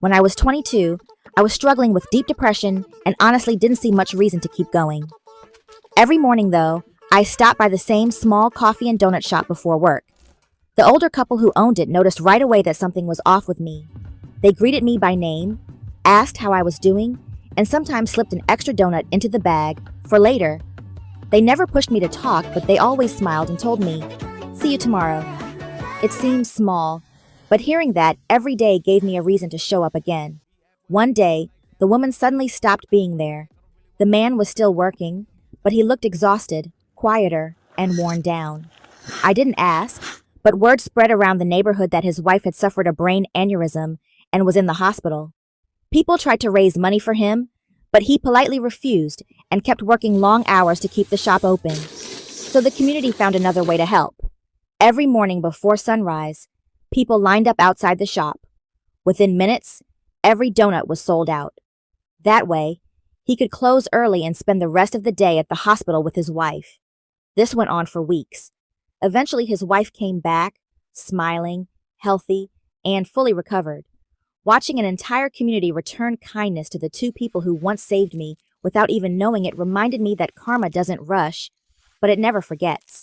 When I was 22, I was struggling with deep depression and honestly didn't see much reason to keep going. Every morning, though, I stopped by the same small coffee and donut shop before work. The older couple who owned it noticed right away that something was off with me. They greeted me by name, asked how I was doing, and sometimes slipped an extra donut into the bag for later. They never pushed me to talk, but they always smiled and told me, "See you tomorrow." It seems small, but hearing that every day gave me a reason to show up again. One day, the woman suddenly stopped being there. The man was still working, but he looked exhausted, quieter, and worn down. I didn't ask, but word spread around the neighborhood that his wife had suffered a brain aneurysm and was in the hospital. People tried to raise money for him, but he politely refused and kept working long hours to keep the shop open. So the community found another way to help. Every morning before sunrise, people lined up outside the shop. Within minutes, every donut was sold out. That way, he could close early and spend the rest of the day at the hospital with his wife. This went on for weeks. Eventually, his wife came back, smiling, healthy, and fully recovered. Watching an entire community return kindness to the two people who once saved me without even knowing it reminded me that karma doesn't rush, but it never forgets.